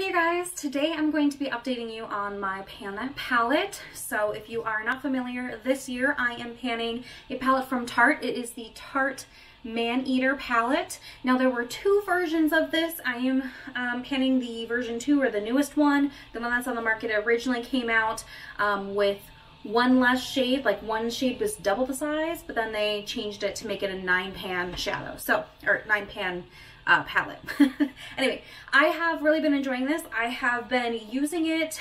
Hey guys, today I'm going to be updating you on my pan palette. So if you are not familiar, this year I am panning a palette from Tarte. It is the Tarte Man-Eater palette. Now there were two versions of this. I am panning the version 2, or the newest one, the one that's on the market. It originally came out with one less shade, like one shade was double the size, but then they changed it to make it a 9-pan shadow, or 9-pan palette. Anyway, I have really been enjoying this. I have been using it,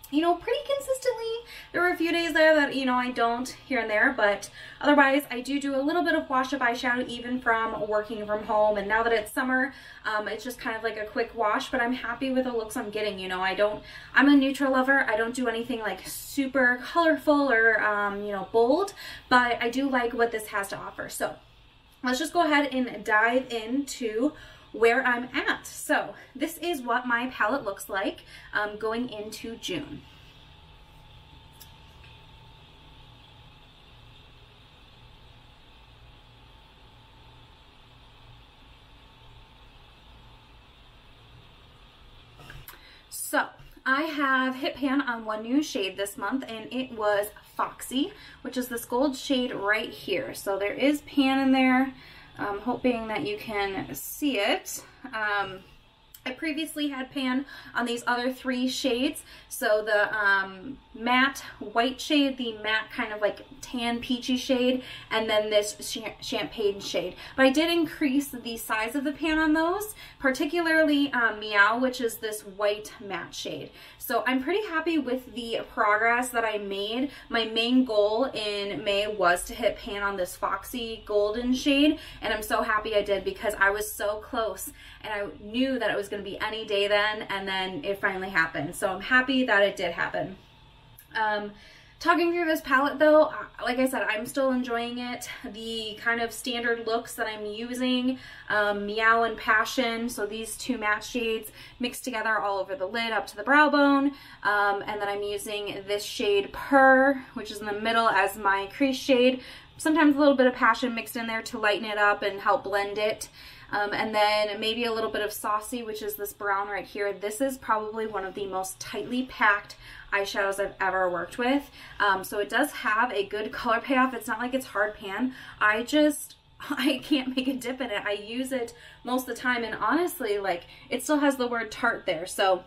pretty consistently. There were a few days there that, I don't here and there, but otherwise I do a little bit of wash of eyeshadow even from working from home. And now that it's summer, it's just kind of like a quick wash, but I'm happy with the looks I'm getting. I'm a neutral lover. I don't do anything like super colorful or, bold, but I do like what this has to offer. So let's just go ahead and dive into where I'm at. So this is what my palette looks like going into June. So I have hit pan on one new shade this month, and it was Foxy, which is this gold shade right here. So there is pan in there. I'm hoping that you can see it. I previously had pan on these other 3 shades. So the matte white shade, the matte kind of like tan peachy shade, and then this champagne shade. But I did increase the size of the pan on those, particularly Meow, which is this white matte shade. So I'm pretty happy with the progress that I made. My main goal in May was to hit pan on this Foxy golden shade, and I'm so happy I did because I was so close, and I knew that it was going to be any day then, and then it finally happened. So I'm happy that it did happen. Talking through this palette though, like I said, I'm still enjoying it. The kind of standard looks that I'm using, Meow and Passion, so these 2 matte shades mixed together all over the lid up to the brow bone, and then I'm using this shade Purr, which is in the middle, as my crease shade. Sometimes a little bit of Passion mixed in there to lighten it up and help blend it. And then maybe a little bit of Saucy, which is this brown right here. This is probably one of the most tightly packed eyeshadows I've ever worked with. So it does have a good color payoff. It's not like it's hard pan. I can't make a dip in it. I use it most of the time, and honestly, like, it still has the word Tarte there. So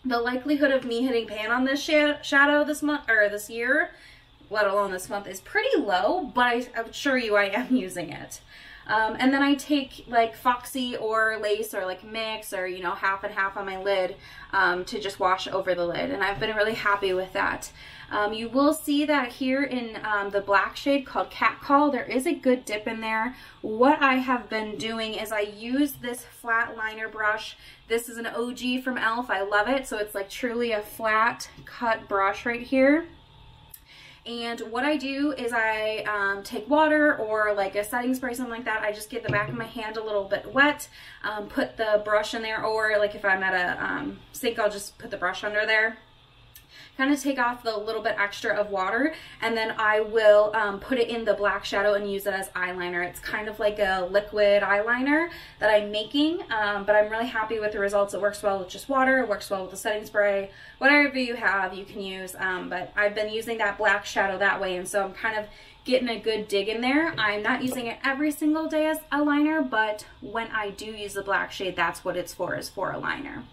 the likelihood of me hitting pan on this shadow this month, or this year, let alone this month, is pretty low, but I assure you I am using it. And then I take like Foxy or Lace or like Mix or, half and half on my lid to just wash over the lid. And I've been really happy with that. You will see that here in the black shade called Catcall, there is a good dip in there. What I have been doing is I use this flat liner brush. This is an OG from e.l.f. I love it. So it's like truly a flat cut brush right here. And what I do is I take water or like a setting spray, something like that. I just get the back of my hand a little bit wet, put the brush in there, or like if I'm at a sink, I'll just put the brush under there. Kind of take off the little bit extra of water, and then I will put it in the black shadow and use it as eyeliner. It's kind of like a liquid eyeliner that I'm making, but I'm really happy with the results. It works well with just water, it works well with the setting spray. Whatever you have, you can use, but I've been using that black shadow that way, and so I'm kind of getting a good dig in there. I'm not using it every single day as a liner, but when I do use the black shade, that's what it's for, is for a liner.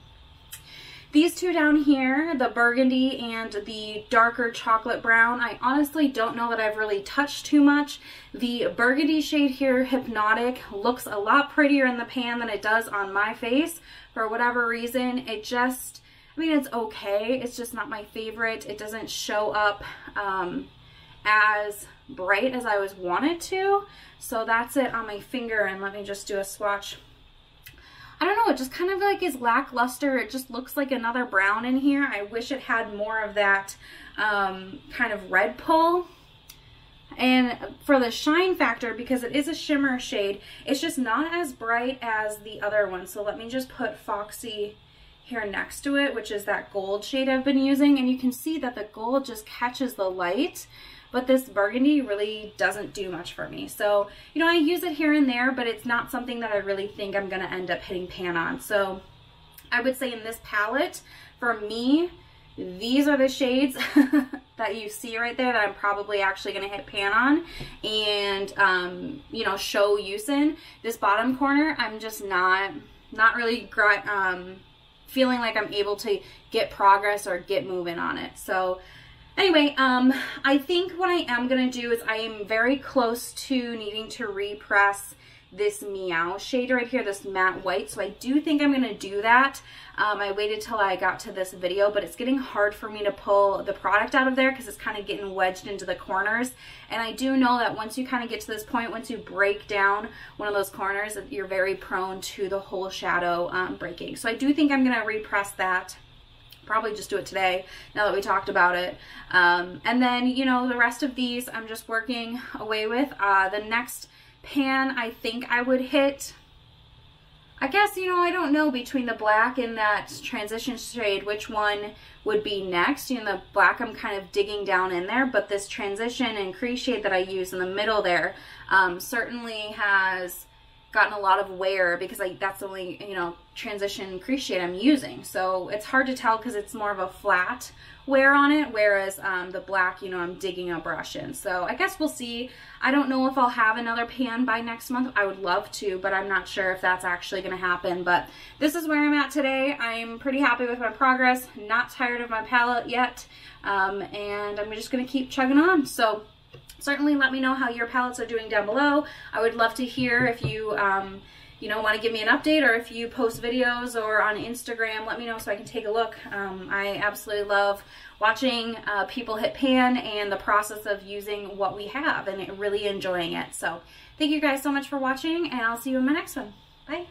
These 2 down here, the burgundy and the darker chocolate brown, I honestly don't know that I've really touched too much. The burgundy shade here, Hypnotic, looks a lot prettier in the pan than it does on my face. For whatever reason, it just, it's okay. It's just not my favorite. It doesn't show up as bright as I was wanted to. So that's it on my finger, and let me just do a swatch. I don't know, it just kind of like is lackluster. It just looks like another brown in here. I wish it had more of that kind of red pull. And for the shine factor, because it is a shimmer shade, it's just not as bright as the other one. So let me just put Foxy here next to it, which is that gold shade I've been using. And you can see that the gold just catches the light. but this burgundy really doesn't do much for me. So, you know, I use it here and there, but it's not something that I really think I'm going to end up hitting pan on. So I would say in this palette, for me, these are the shades that you see right there that I'm probably actually going to hit pan on and, you know, show use in. This bottom corner, I'm just not really feeling like I'm able to get progress or get moving on it. So anyway, I think what I am going to do is I am very close to needing to repress this Meow shade right here, this matte white. So I do think I'm going to do that. I waited till I got to this video, but it's getting hard for me to pull the product out of there because it's kind of getting wedged into the corners. And I do know that once you kind of get to this point, once you break down one of those corners, you're very prone to the whole shadow breaking. So I do think I'm going to repress that. Probably just do it today now that we talked about it. And then, you know, the rest of these I'm just working away with. The next pan I think I would hit, I guess, you know, I don't know, between the black and that transition shade, which one would be next. You know, the black I'm kind of digging down in there, but this transition and crease shade that I use in the middle there certainly has gotten a lot of wear because that's the only, you know, transition crease shade I'm using. So it's hard to tell because it's more of a flat wear on it, whereas the black, you know, I'm digging a brush in. So I guess we'll see. I don't know if I'll have another pan by next month. I would love to, but I'm not sure if that's actually going to happen. But this is where I'm at today. I'm pretty happy with my progress. Not tired of my palette yet, and I'm just going to keep chugging on. So certainly let me know how your palettes are doing down below. I would love to hear if you you know, want to give me an update, or if you post videos or on Instagram, let me know so I can take a look. I absolutely love watching people hit pan and the process of using what we have and really enjoying it. So thank you guys so much for watching, and I'll see you in my next one. Bye.